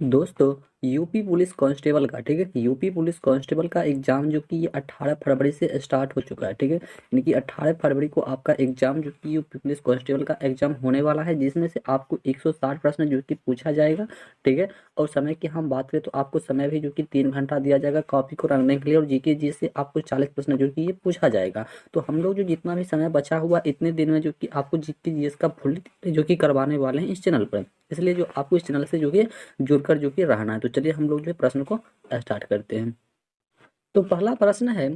दोस्तों, UP police constable का, ठीक है, यूपी पुलिस कांस्टेबल का एग्जाम जो कि ये 18 फरवरी से स्टार्ट हो चुका है, ठीक है। यानी कि 18 फरवरी को आपका एग्जाम जो कि यूपी पुलिस कांस्टेबल का एग्जाम होने वाला है, जिसमें से आपको 160 प्रश्न जो कि पूछा जाएगा, ठीक है। और समय की हम बात करें तो आपको समय भी जो कि 3 घंटा दिया जाएगा कॉपी को रखने के लिए, और जीके जी से आपको 40 प्रश्न जो कि ये पूछा जाएगा। तो हम लोग जो जितना भी समय बचा हुआ इतने दिन में जो कि आपको जीके जी का फुल जो कि करवाने वाले हैं इस चैनल पर। इसलिए जो आपको इस चैनल से जो कि जुड़कर जो कि रहना है। तो चलिए हम लोग जो है प्रश्न को स्टार्ट करते हैं। तो पहला प्रश्न है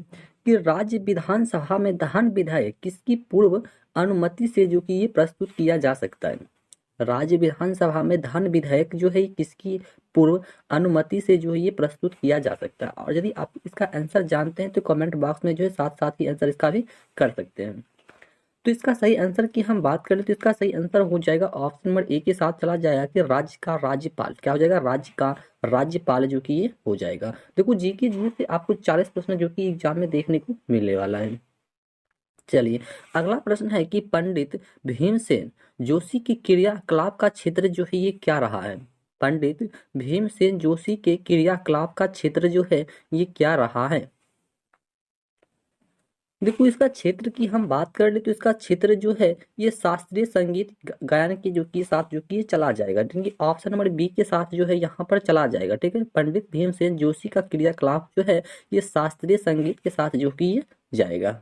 कि राज्य विधानसभा में दहन विधेयक किसकी पूर्व अनुमति से जो कि ये प्रस्तुत किया जा सकता है। राज्य विधानसभा में दहन विधेयक जो है किसकी पूर्व अनुमति से जो है ये प्रस्तुत किया जा सकता है। और यदि आप इसका आंसर जानते हैं तो कमेंट बॉक्स में जो है साथ साथ ही आंसर इसका भी कर सकते हैं। तो इसका सही आंसर की हम बात करें तो इसका सही आंसर हो जाएगा ऑप्शन नंबर ए के साथ चला जाएगा कि राज्य का राज्यपाल। क्या हो जाएगा? राज्य का राज्यपाल जो कि ये हो जाएगा। देखो जीके जी से आपको 40 प्रश्न जो कि एग्जाम में देखने को मिलने वाला है। चलिए अगला प्रश्न है कि पंडित भीमसेन जोशी की क्रियाकलाप का क्षेत्र जो है ये क्या रहा है। पंडित भीमसेन जोशी के क्रियाकलाप का क्षेत्र जो है ये क्या रहा है। देखो इसका क्षेत्र की हम बात कर ले तो इसका क्षेत्र जो है ये शास्त्रीय संगीत गायन के जो कि साथ जो कि ये चला जाएगा, ठीक है। ऑप्शन नंबर बी के साथ जो है यहाँ पर चला जाएगा, ठीक है। पंडित भीमसेन जोशी का क्रियाकलाप जो है ये शास्त्रीय संगीत के साथ जो कि ये जाएगा।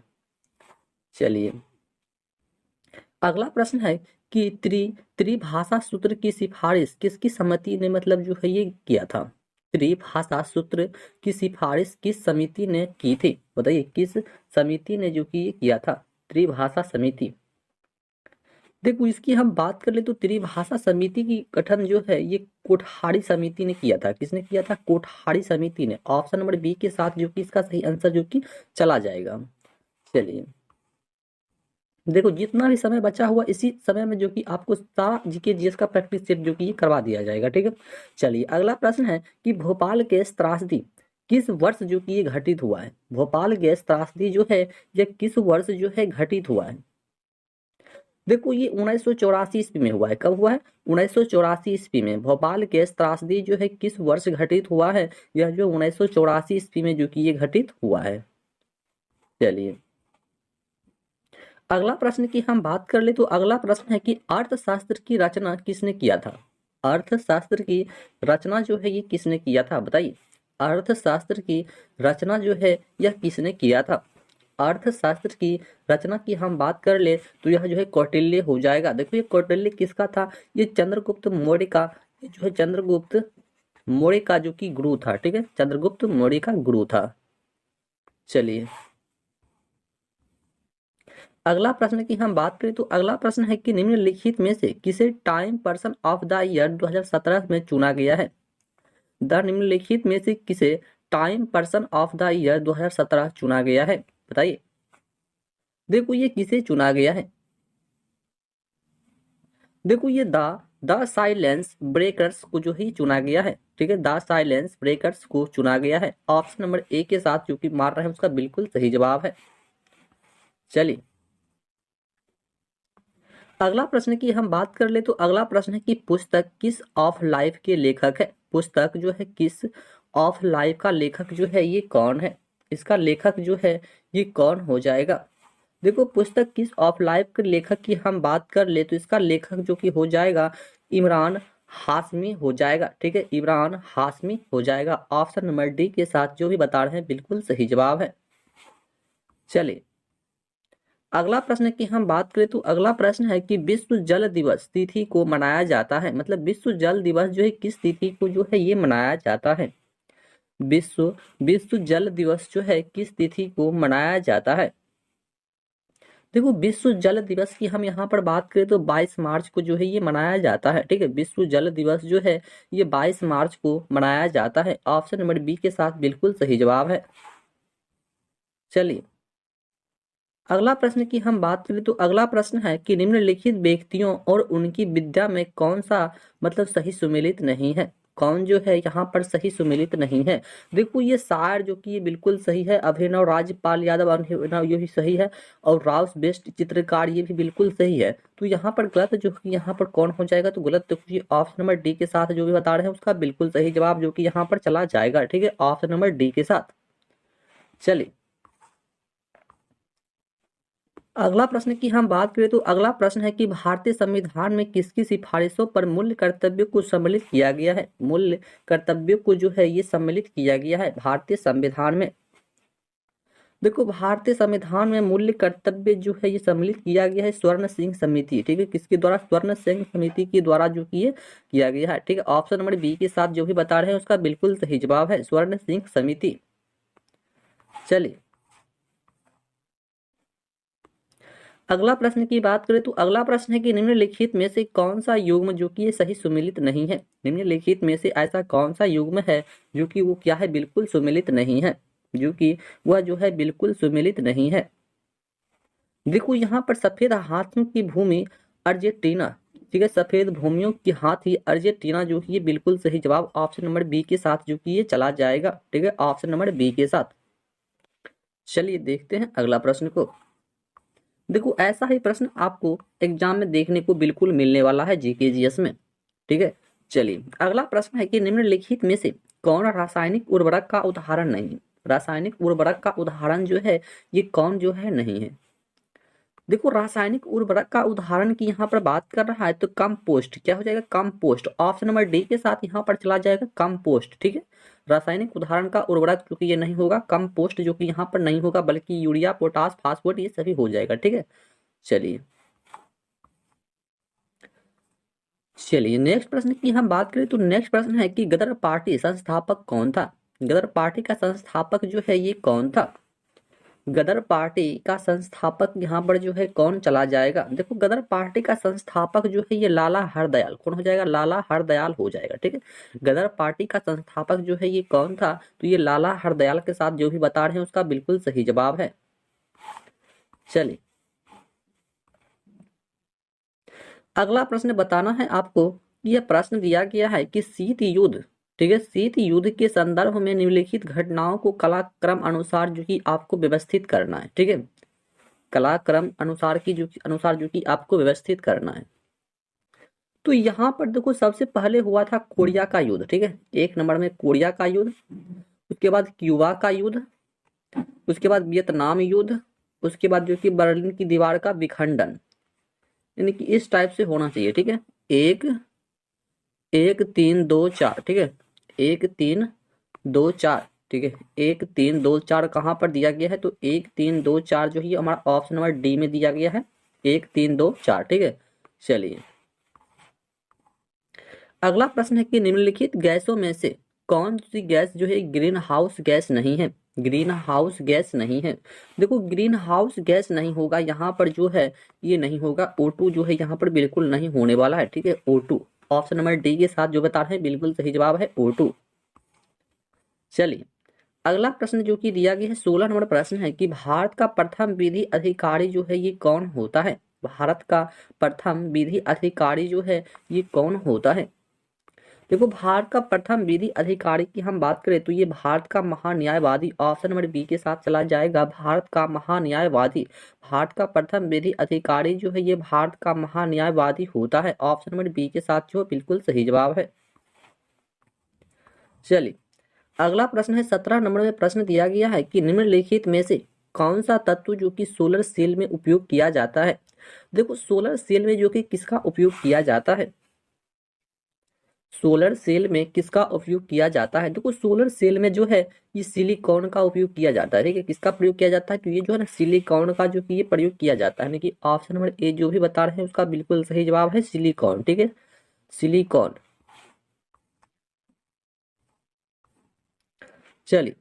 चलिए अगला प्रश्न है कि त्रिभाषा सूत्र की सिफारिश किसकी समिति ने मतलब जो है ये किया था। त्रिभाषा सूत्र की सिफारिश किस समिति ने की थी, बताइए किस समिति ने जो कि ये किया था। त्रिभाषा समिति। देखो इसकी हम बात कर ले तो त्रिभाषा समिति की गठन जो है ये कोठारी समिति ने किया था। किसने किया था? कोठारी समिति ने। ऑप्शन नंबर बी के साथ जो कि इसका सही आंसर जो कि चला जाएगा। चलिए देखो जितना भी समय बचा हुआ इसी समय में जो कि आपको सारा जीके जीएस का प्रैक्टिस सेट जो कि ये करवा दिया जाएगा, ठीक है। चलिए अगला प्रश्न है कि भोपाल गैस त्रासदी किस वर्ष जो कि ये घटित हुआ है। भोपाल गैस त्रासदी जो है ये किस वर्ष जो है घटित हुआ है। देखो ये 1984 ईस्वी में हुआ है। कब हुआ है? 1984 ईस्वी में। भोपाल गैस त्रासदी जो है किस वर्ष घटित हुआ है? यह जो 1984 ईस्वी में जो कि ये घटित हुआ है। चलिए अगला प्रश्न की हम बात कर ले तो अगला प्रश्न है कि अर्थशास्त्र की रचना किसने किया था। अर्थशास्त्र की रचना जो है ये किसने किया था, बताइए। अर्थशास्त्र की रचना जो है यह किसने किया था। अर्थशास्त्र की रचना की हम बात कर ले तो यह जो है कौटिल्य हो जाएगा। देखो ये कौटिल्य किसका था? ये चंद्रगुप्त मौर्य का, ये जो है चंद्रगुप्त मौर्य का जो कि गुरु था, ठीक है। चंद्रगुप्त मौर्य का गुरु था। चलिए अगला प्रश्न की हम बात करें तो अगला प्रश्न है कि निम्नलिखित में से किसे time person of the year 2017 में चुना गया है। द निम्नलिखित में से किसे time person of the year 2017 चुना गया है, बताइए। देखो ये किसे चुना गया है। देखो ये द साइलेंस ब्रेकर्स को जो ही चुना गया है, ठीक है। द साइलेंस ब्रेकर्स को चुना गया है। ऑप्शन नंबर ए के साथ जो कि मार रहे हैं उसका बिल्कुल सही जवाब है। चलिए अगला प्रश्न की हम बात कर ले तो अगला प्रश्न है कि पुस्तक किस ऑफ लाइफ के लेखक है। पुस्तक जो है किस ऑफ लाइफ का लेखक जो है ये कौन है। इसका लेखक जो है ये कौन हो जाएगा। देखो पुस्तक किस ऑफ लाइफ के लेखक की हम बात कर ले तो इसका लेखक जो कि हो जाएगा इमरान हाशमी हो जाएगा, ठीक है। इमरान हाशमी हो जाएगा। ऑप्शन नंबर डी के साथ जो भी बता रहे हैं बिल्कुल सही जवाब है। चलिए अगला प्रश्न की हम बात करें तो अगला प्रश्न है कि विश्व जल दिवस तिथि को मनाया जाता है, मतलब विश्व जल दिवस जो है किस तिथि को जो है ये मनाया जाता है। विश्व विश्व जल दिवस जो है किस तिथि को मनाया जाता है। देखो विश्व जल दिवस की हम यहाँ पर बात करें तो 22 मार्च को जो है ये मनाया जाता है, ठीक है। विश्व जल दिवस जो है ये 22 मार्च को मनाया जाता है। ऑप्शन नंबर बी के साथ बिल्कुल सही जवाब है। चलिए अगला प्रश्न की हम बात करें तो अगला प्रश्न है कि निम्नलिखित व्यक्तियों और उनकी विद्या में कौन सा मतलब सही सुमेलित नहीं है। कौन जो है यहाँ पर सही सुमेलित नहीं है? देखो ये शायर जो कि ये बिल्कुल सही है, अभिनव राजपाल यादव अभिनव ये भी सही है, और राउस बेस्ट चित्रकार ये भी बिल्कुल सही है। तो यहाँ पर गलत जो कि यहाँ पर कौन हो जाएगा? तो गलत देखो ये ऑप्शन नंबर डी के साथ जो भी बता रहे हैं उसका बिल्कुल सही जवाब जो कि यहाँ पर चला जाएगा, ठीक है, ऑप्शन नंबर डी के साथ। चलिए अगला प्रश्न की हम बात करें तो अगला प्रश्न है कि भारतीय संविधान में किसकी सिफारिशों पर मूल्य कर्तव्य को सम्मिलित किया गया है? मूल्य कर्तव्य को जो है ये सम्मिलित किया गया है भारतीय संविधान में। देखो भारतीय संविधान में मूल्य कर्तव्य जो है ये सम्मिलित किया गया है स्वर्ण सिंह समिति, ठीक है, किसके द्वारा? स्वर्ण सिंह समिति के द्वारा जो कि ये किया गया है, ठीक है, ऑप्शन नंबर बी के साथ जो भी बता रहे हैं उसका बिल्कुल सही जवाब है स्वर्ण सिंह समिति। चलिए अगला प्रश्न की बात करें तो अगला प्रश्न है कि निम्नलिखित में से कौन सा युग्म जो कि ये सही सुमेलित नहीं है? निम्नलिखित में से ऐसा कौन सा युग्म है जो कि वो क्या है? बिल्कुल सुमेलित नहीं है, जो कि वह जो है बिल्कुल सुमेलित नहीं है। देखो यहाँ पर सफेद हाथियों की भूमि अर्जेंटीना, ठीक है, सफेद भूमियों की हाथी अर्जेंटीना जो कि ये बिल्कुल सही जवाब ऑप्शन नंबर बी के साथ जो कि ये चला जाएगा, ठीक है, ऑप्शन नंबर बी के साथ। चलिए देखते हैं अगला प्रश्न को। देखो ऐसा ही प्रश्न आपको एग्जाम में देखने को बिल्कुल मिलने वाला है जीके जीएस में, ठीक है। चलिए अगला प्रश्न है कि निम्नलिखित में से कौन रासायनिक उर्वरक का उदाहरण नहीं है? रासायनिक उर्वरक का उदाहरण जो है ये कौन जो है नहीं है? देखो रासायनिक उर्वरक का उदाहरण की यहाँ पर बात कर रहा है तो कंपोस्ट क्या हो जाएगा? कंपोस्ट, ऑप्शन नंबर डी के साथ यहाँ पर चला जाएगा कंपोस्ट, ठीक है। रासायनिक उदाहरण का उर्वरक जो कि ये नहीं होगा, कंपोस्ट जो कि यहाँ पर नहीं होगा, बल्कि यूरिया पोटास फास्फोरेट ये सभी हो जाएगा, ठीक है। चलिए चलिए नेक्स्ट प्रश्न की हम बात करें तो नेक्स्ट प्रश्न है कि गदर पार्टी संस्थापक कौन था? गदर पार्टी का संस्थापक जो है ये कौन था? गदर पार्टी का संस्थापक यहाँ पर जो है कौन चला जाएगा? देखो गदर पार्टी का संस्थापक जो है ये लाला हरदयाल, कौन हो जाएगा? लाला हरदयाल हो जाएगा, ठीक है। गदर पार्टी का संस्थापक जो है ये कौन था? तो ये लाला हरदयाल के साथ जो भी बता रहे हैं उसका बिल्कुल सही जवाब है। चलिए अगला प्रश्न बताना है आपको, यह प्रश्न दिया गया है कि शीत युद्ध, ठीक है, शीत युद्ध के संदर्भ में निम्नलिखित घटनाओं को कलाक्रम अनुसार जो कि आपको व्यवस्थित करना है, ठीक है, कलाक्रम अनुसार जो कि आपको व्यवस्थित करना है। तो यहाँ पर देखो सबसे पहले हुआ था कोरिया का युद्ध, ठीक है, एक नंबर में कोरिया का युद्ध, उसके बाद क्यूबा का युद्ध, उसके बाद वियतनाम युद्ध, उसके बाद जो कि बर्लिन की दीवार का विखंडन, यानी कि इस टाइप से होना चाहिए, ठीक है, एक एक तीन दो चार, ठीक है, एक तीन दो चार, ठीक है, एक तीन दो चार कहाँ पर दिया गया है? तो एक तीन दो चार जो है हमारा ऑप्शन नंबर डी में दिया गया है, एक तीन दो चार, ठीक है। चलिए अगला प्रश्न है कि निम्नलिखित गैसों में से कौन सी गैस जो है ग्रीन हाउस गैस नहीं है? ग्रीन हाउस गैस नहीं है। देखो ग्रीन हाउस गैस नहीं होगा यहाँ पर जो है, ये नहीं होगा, O2 जो है यहाँ पर बिल्कुल नहीं होने वाला है, ठीक है, O2 ऑप्शन नंबर डी के साथ जो बता रहे हैं बिल्कुल सही जवाब है O2। चलिए अगला प्रश्न जो कि दिया गया है 16 नंबर प्रश्न है कि भारत का प्रथम विधि अधिकारी जो है ये कौन होता है? भारत का प्रथम विधि अधिकारी जो है ये कौन होता है? देखो भारत का प्रथम विधि अधिकारी की हम बात करें तो ये भारत का महान्यायवादी, ऑप्शन नंबर बी के साथ चला जाएगा, भारत का महान्यायवादी। भारत का प्रथम विधि अधिकारी जो है ये भारत का महान्यायवादी होता है, ऑप्शन नंबर बी के साथ जो बिल्कुल सही जवाब है। चलिए अगला प्रश्न है 17 नंबर में प्रश्न दिया गया है कि निम्नलिखित में से कौन सा तत्व जो कि सोलर सेल में उपयोग किया जाता है? देखो सोलर सेल में जो कि किसका उपयोग किया जाता है? सोलर सेल में किसका उपयोग किया जाता है? देखो सोलर सेल में जो है ये सिलिकॉन का उपयोग किया जाता है, ठीक है, किसका प्रयोग किया जाता है? तो ये जो है ना सिलिकॉन का जो कि ये प्रयोग किया जाता है, यानी कि ऑप्शन नंबर ए जो भी बता रहे हैं उसका बिल्कुल सही जवाब है सिलिकॉन, ठीक है, सिलिकॉन। चलिए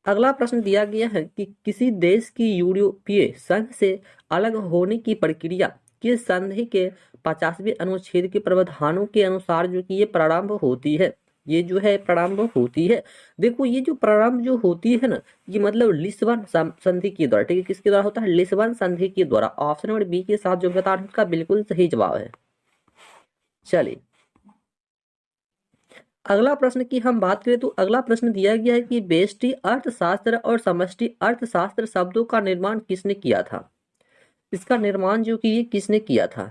अगला प्रश्न दिया गया है कि किसी देश की यूरोपीय संघ से अलग होने की प्रक्रिया किस संधि के 50वें अनुच्छेद के प्रावधानों के अनुसार जो कि ये प्रारंभ होती है? ये जो है प्रारंभ होती है। देखो ये जो प्रारंभ जो होती है ना, ये मतलब लिस्बन संधि के द्वारा, ठीक है, किसके द्वारा होता है? लिस्बन संधि के द्वारा, ऑप्शन नंबर बी के साथ जो बता रहे हैं उसका बिल्कुल सही जवाब है। चलिए अगला प्रश्न की हम बात करें तो अगला प्रश्न दिया गया है कि व्यष्टि अर्थशास्त्र और समष्टि अर्थशास्त्र शब्दों का निर्माण किसने किया था। इसका निर्माण जो कि ये किसने किया था।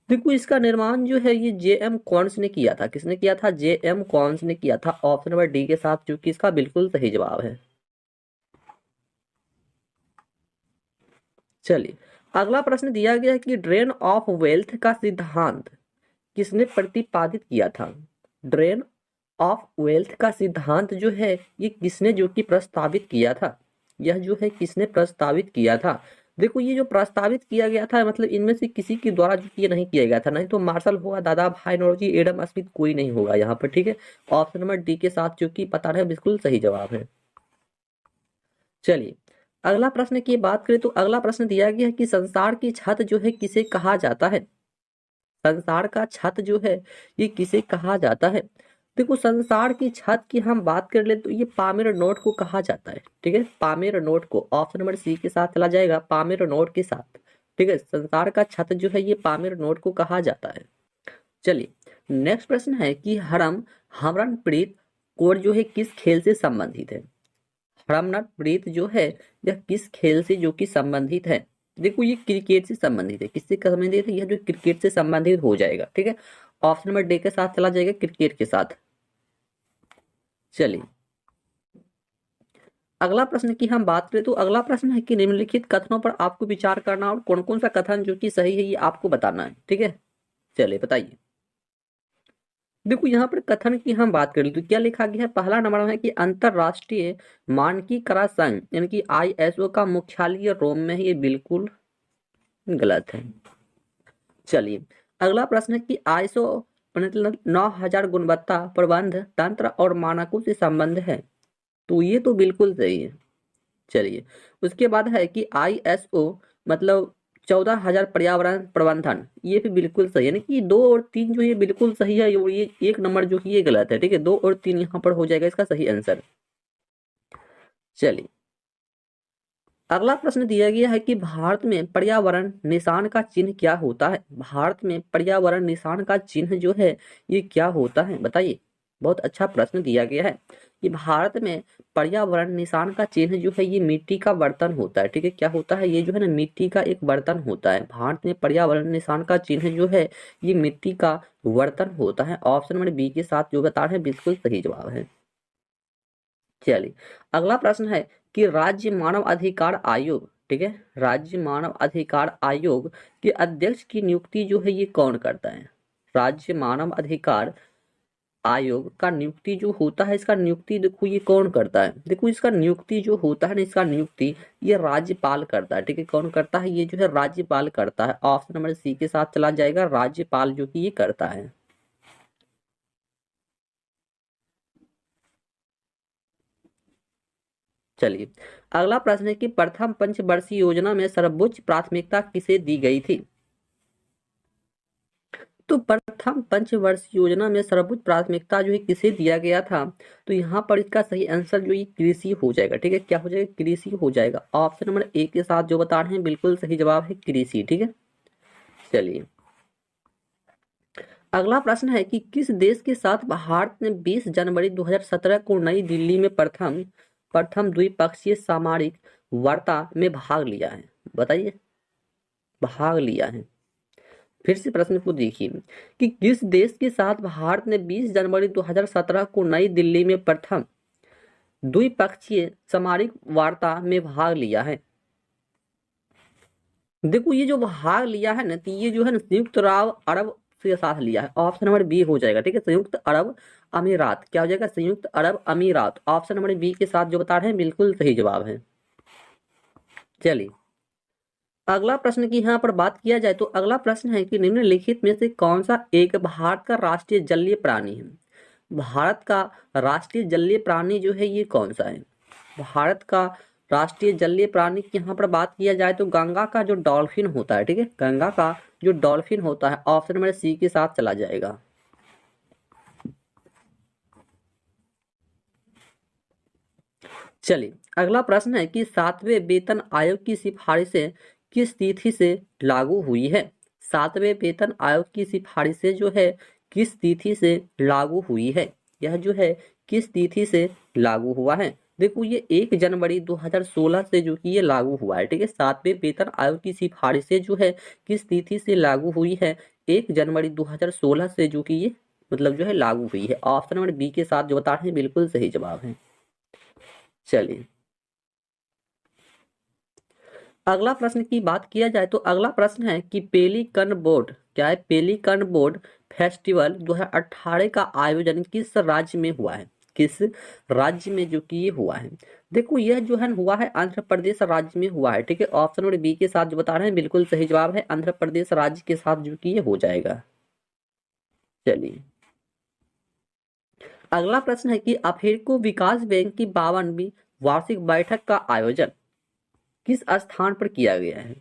देखो इसका निर्माण जो है ये जे.एम. कॉन्स ने किया था। किसने किया था? जे.एम. कॉन्स ने किया था। ऑप्शन नंबर डी के साथ जो कि इसका बिल्कुल सही जवाब है। चलिए अगला प्रश्न दिया गया है कि ड्रेन ऑफ वेल्थ का सिद्धांत किसने प्रतिपादित किया था। ड्रेन ऑफ वेल्थ का सिद्धांत जो है ये किसने जो कि प्रस्तावित किया था। यह जो है किसने प्रस्तावित किया था। देखो ये जो प्रस्तावित किया गया था मतलब इनमें से किसी के द्वारा जो ये नहीं किया गया था। नहीं तो मार्शल होगा, दादा भाई नौरोजी, एडम स्मिथ, कोई नहीं होगा यहाँ पर। ठीक है, ऑप्शन नंबर डी के साथ जो कि पता है बिल्कुल सही जवाब है। चलिए अगला प्रश्न की बात करें तो अगला प्रश्न दिया गया है कि संसार की छत जो है किसे कहा जाता है। संसार का छत जो है ये किसे कहा जाता है। देखो संसार की छत की हम बात कर ले तो ये पामेर नोट को कहा जाता है। ठीक है, पामेर नोट को ऑप्शन नंबर सी के साथ चला जाएगा, पामेर नोट के साथ। ठीक है, संसार का छत जो है ये पामेर नोट को कहा जाता है। चलिए नेक्स्ट प्रश्न है कि हरमनप्रीत कौर जो है किस खेल से संबंधित है। हरमनप्रीत जो है यह किस खेल से जो कि संबंधित है। देखो ये क्रिकेट से संबंधित है। किससे संबंधित है? यह जो क्रिकेट से संबंधित हो जाएगा। ठीक है, ऑप्शन नंबर डी के साथ चला जाएगा, क्रिकेट के साथ। चलिए अगला प्रश्न की हम बात करें तो अगला प्रश्न है कि निम्नलिखित कथनों पर आपको विचार करना और कौन कौन सा कथन जो कि सही है ये आपको बताना है। ठीक है, चलिए बताइए। देखो यहाँ पर कथन की हम बात करें तो क्या लिखा गया है। पहला नंबर है कि अंतरराष्ट्रीय मानकीकरण संघ यानी कि ISO का मुख्यालय रोम में है। ये बिल्कुल गलत है। चलिए अगला प्रश्न है कि ISO 9000 गुणवत्ता प्रबंध तंत्र और मानकों से संबंध है। तो ये तो बिल्कुल सही है। चलिए उसके बाद है कि ISO मतलब 14000 पर्यावरण प्रबंधन, ये भी बिल्कुल सही है। यानी कि 2 और 3 जो ये बिल्कुल सही है और ये 1 नंबर जो कि ये गलत है। ठीक है, 2 और 3 यहाँ पर हो जाएगा इसका सही आंसर। चलिए अगला प्रश्न दिया गया है कि भारत में पर्यावरण निशान का चिन्ह क्या होता है। भारत में पर्यावरण निशान का चिन्ह जो है ये क्या होता है बताइए। बहुत अच्छा प्रश्न दिया गया है कि भारत में पर्यावरण निशान का चिन्ह जो है ये मिट्टी का बर्तन होता है। ठीक है, क्या होता है? ये जो है ना मिट्टी का एक बर्तन होता है। भारत में पर्यावरण निशान का चिन्ह जो है ये मिट्टी का बर्तन होता है। ऑप्शन नंबर बी के साथ जो बता रहे हैं बिल्कुल सही जवाब है। चलिए अगला प्रश्न है कि राज्य मानव अधिकार आयोग, ठीक है, राज्य मानव अधिकार आयोग के अध्यक्ष की नियुक्ति जो है ये कौन करता है। राज्य मानव अधिकार आयोग का नियुक्ति जो होता है इसका नियुक्ति देखो ये कौन करता है। देखो इसका नियुक्ति जो होता है ना इसका नियुक्ति ये राज्यपाल करता है। ठीक है, कौन करता है? ये जो है राज्यपाल करता है। ऑप्शन नंबर सी के साथ चला जाएगा, राज्यपाल जो कि ये करता है। चलिए अगला प्रश्न है कि प्रथम पंचवर्षीय योजना में सर्वोच्च प्राथमिकता किसे दी गई थी। तो प्रथम पंचवर्षीय योजना में सर्वोच्च प्राथमिकता जो है किसे दिया गया था। तो यहाँ पर इसका सही आंसर जो ये कृषि हो जाएगा। ठीक है, क्या हो जाएगा? कृषि हो जाएगा। ऑप्शन नंबर ए के साथ जो बता रहे हैं बिल्कुल सही जवाब है कृषि। ठीक है, चलिए अगला प्रश्न है कि किस देश के साथ भारत ने 20 जनवरी 2017 को नई दिल्ली में प्रथम प्रथम द्विपक्षीय सामरिक वार्ता में भाग लिया है। बताइए, भाग लिया है। फिर से प्रश्न को देखिए कि किस देश के साथ भारत ने 20 जनवरी 2017 को नई दिल्ली में प्रथम द्विपक्षीय सामरिक वार्ता में भाग लिया है। देखो ये जो भाग लिया है ना तो ये जो है ना संयुक्त अरब के साथ लिया है। ऑप्शन नंबर बी हो जाएगा। ठीक है, संयुक्त अरब अमीरात। क्या हो जाएगा? संयुक्त अरब अमीरात। ऑप्शन नंबर बी के साथ जो बता रहे हैं बिल्कुल सही जवाब है। चलिए अगला प्रश्न की यहाँ पर बात किया जाए तो अगला प्रश्न है कि निम्नलिखित में से कौन सा एक भारत का राष्ट्रीय जलीय प्राणी है। भारत का राष्ट्रीय जलीय प्राणी जो है ये कौन सा है। भारत का राष्ट्रीय जलीय प्राणी की यहाँ पर बात किया जाए तो गंगा का जो डॉल्फिन होता है। ठीक है, गंगा का जो डॉल्फिन होता है। ऑप्शन नंबर सी के साथ चला जाएगा। चलिए अगला प्रश्न है कि 7वें वेतन आयोग की सिफारिशें किस तिथि से लागू हुई है। 7वें वेतन आयोग की सिफारिशें जो है किस तिथि से लागू हुई है? यह जो है किस तिथि से लागू हुआ है? देखो ये 1 जनवरी 2016 से जो कि ये लागू हुआ है, ठीक है। 7वें वेतन आयोग की सिफारिशें जो है किस तिथि से लागू हुई है? 1 जनवरी 2016 से जो कि ये मतलब जो है लागू हुई है। ऑप्शन नंबर बी के साथ जो बता रहे हैं बिल्कुल सही जवाब है। चलिए अगला प्रश्न की बात किया जाए तो अगला प्रश्न है कि पेलिकन बोर्ड क्या है? पेलिकन बोर्ड फेस्टिवल 2018 का आयोजन किस राज्य में हुआ है? किस राज्य में जो कि ये हुआ है? देखो यह जो है हुआ है आंध्र प्रदेश राज्य में हुआ है, ठीक है। ऑप्शन नंबर बी के साथ जो बता रहे हैं बिल्कुल सही जवाब है, आंध्र प्रदेश राज्य के साथ जो कि ये हो जाएगा। चलिए अगला प्रश्न है कि अफ्रीको विकास बैंक की 52वीं वार्षिक बैठक का आयोजन किस स्थान पर किया गया है?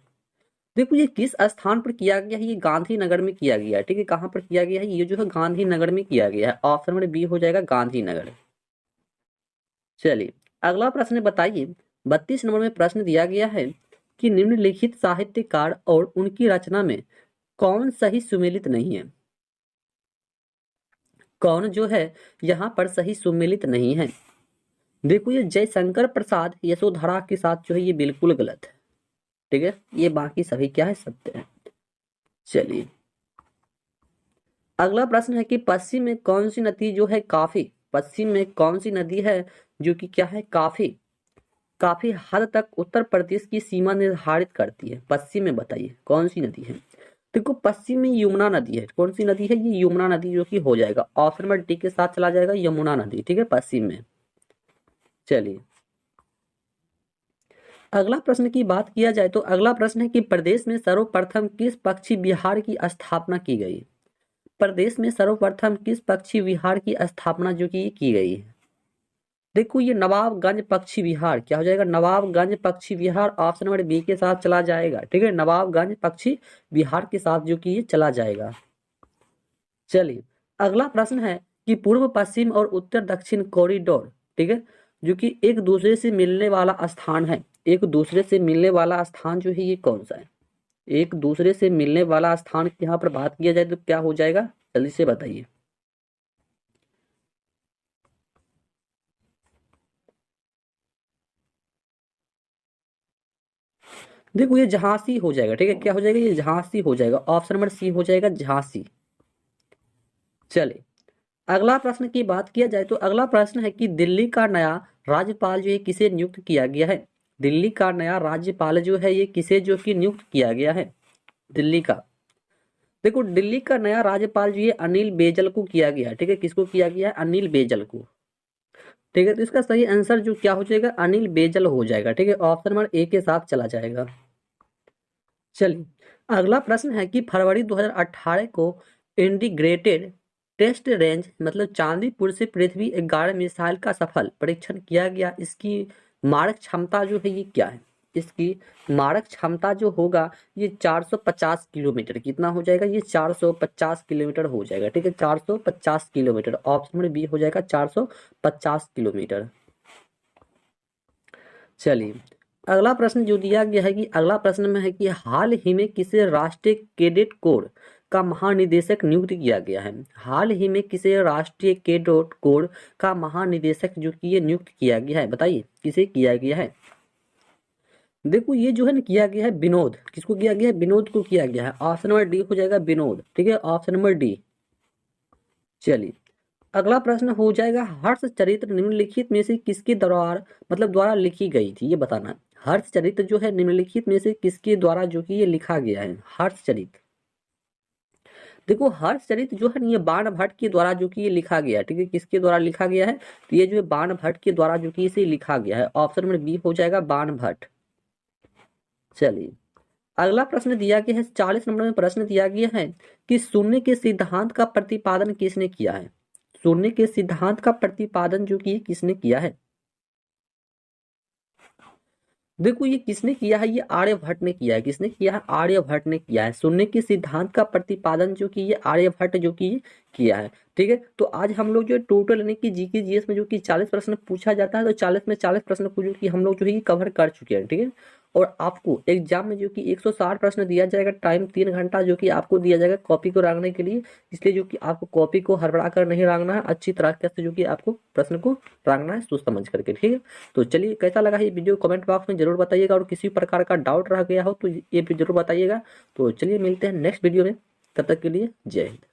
देखो ये किस स्थान पर किया गया है? ये गांधीनगर में किया गया है, ठीक है। कहाँ पर किया गया है? ये जो है गांधीनगर में किया गया है। ऑप्शन नंबर बी हो जाएगा गांधीनगर। चलिए अगला प्रश्न बताइए, 32 नंबर में प्रश्न दिया गया है कि निम्नलिखित साहित्यकार और उनकी रचना में कौन सही सुमेलित नहीं है? कौन जो है यहाँ पर सही सुमेलित नहीं है? देखो ये जयशंकर प्रसाद यशोधरा के साथ जो है ये बिल्कुल गलत है, ठीक है। ये बाकी सभी क्या है? सत्य है। चलिए अगला प्रश्न है कि पश्चिम में कौन सी नदी जो है काफी पश्चिम में कौन सी नदी है जो कि क्या है काफी काफी हद तक उत्तर प्रदेश की सीमा निर्धारित करती है? पश्चिम में बताइए कौन सी नदी है? देखो पश्चिम में यमुना नदी है। कौन सी नदी है? ये यमुना नदी जो कि हो जाएगा। ऑप्शन नंबर डी के साथ चला जाएगा यमुना नदी, ठीक है, पश्चिम में। चलिए अगला प्रश्न की बात किया जाए तो अगला प्रश्न है कि प्रदेश में सर्वप्रथम किस पक्षी विहार की स्थापना की गई? प्रदेश में सर्वप्रथम किस पक्षी विहार की स्थापना जो की गई है? देखो ये नवाबगंज पक्षी विहार क्या हो जाएगा? नवाबगंज पक्षी विहार ऑप्शन नंबर बी के साथ चला जाएगा, ठीक है। नवाबगंज पक्षी विहार के साथ जो कि ये चला जाएगा। चलिए अगला प्रश्न है कि पूर्व पश्चिम और उत्तर दक्षिण कॉरिडोर, ठीक है, जो कि एक दूसरे से मिलने वाला स्थान है, एक दूसरे से मिलने वाला स्थान जो है ये कौन सा है? एक दूसरे से मिलने वाला स्थान की यहाँ पर बात किया जाए तो क्या हो जाएगा? जल्दी से बताइए। देखो ये झांसी हो जाएगा, ठीक है। क्या हो जाएगा? ये झांसी हो जाएगा। ऑप्शन नंबर सी हो जाएगा झांसी। चले अगला प्रश्न की बात किया जाए तो अगला प्रश्न है कि दिल्ली का नया राज्यपाल जो है किसे नियुक्त किया गया है? दिल्ली का नया राज्यपाल जो है ये किसे जो कि नियुक्त किया गया है? दिल्ली का देखो दिल्ली का नया राज्यपाल जो ये अनिल बेजल को किया गया है, ठीक है। किसको किया गया है? अनिल बेजल को, ठीक है। तो इसका सही आंसर जो क्या हो जाएगा? अनिल बेजल हो जाएगा, ठीक है। ऑप्शन नंबर ए के साथ चला जाएगा। चलिए अगला प्रश्न है कि फरवरी 2018 को इंटीग्रेटेड टेस्ट रेंज मतलब चांदीपुर से पृथ्वी 11 मिसाइल का सफल परीक्षण किया गया। इसकी मारक क्षमता जो है ये क्या है? इसकी मारक क्षमता जो होगा ये 450 किलोमीटर। कितना हो जाएगा? ये 450 किलोमीटर हो जाएगा, ठीक है। 450 किलोमीटर ऑप्शन में बी हो जाएगा 450 किलोमीटर। चलिए अगला प्रश्न जो दिया गया है कि अगला प्रश्न में है कि हाल ही में किसे राष्ट्रीय कैडेट कोर का महानिदेशक नियुक्त किया गया है? हाल ही में किसे राष्ट्रीय कैडेट कोर का महानिदेशक जो कि ये नियुक्त किया गया है? बताइए किसे किया गया है? देखो ये जो है ना किया गया है विनोद। किसको किया गया है? विनोद को किया गया है। ऑप्शन नंबर डी हो जाएगा विनोद, ठीक है। Option number D. चलिए अगला प्रश्न हो जाएगा हर्ष चरित्र निम्नलिखित में से किसके द्वारा मतलब द्वारा लिखी गई थी? ये बताना है। हर्ष चरित्र जो है निम्नलिखित में से किसके द्वारा जो कि ये लिखा गया है? हर्ष चरित्र देखो हर्ष चरित्र जो है ना ये बाण भट्ट के द्वारा जो कि ये लिखा गया है, ठीक है। किसके द्वारा लिखा गया है? तो ये जो है बाण भट्ट के द्वारा जो कि इसे लिखा गया है। ऑप्शन नंबर बी हो जाएगा बाण भट्ट। चलिए अगला प्रश्न दिया गया है 40 नंबर में प्रश्न दिया गया है कि शून्य के सिद्धांत का प्रतिपादन किसने किया है? शून्य के सिद्धांत का प्रतिपादन जो कि किसने किया है? देखो ये किसने किया है? ये आर्यभट्ट ने किया है। किसने किया है? आर्यभट्ट ने किया है। शून्य के सिद्धांत का प्रतिपादन जो कि ये आर्यभट्ट जो कि किया है, ठीक है। तो आज हम लोग जो टोटल यानी कि जीके जीएस में जो कि 40 प्रश्न पूछा जाता है तो 40 में 40 प्रश्न को जो कि हम लोग जो है कवर कर चुके हैं, ठीक है। और आपको एग्जाम में जो कि 160 प्रश्न दिया जाएगा, टाइम 3 घंटा जो कि आपको दिया जाएगा कॉपी को रंगने के लिए। इसलिए जो कि आपको कॉपी को हड़बड़ा कर नहीं रंगना है, अच्छी तरह से जो कि आपको प्रश्न को रंगना है सोच समझ करके, ठीक है। तो चलिए, कैसा लगा ये वीडियो कमेंट बॉक्स में जरूर बताइएगा, और किसी प्रकार का डाउट रह गया हो तो ये भी जरूर बताइएगा। तो चलिए मिलते हैं नेक्स्ट वीडियो में, तब तक के लिए जय हिंद।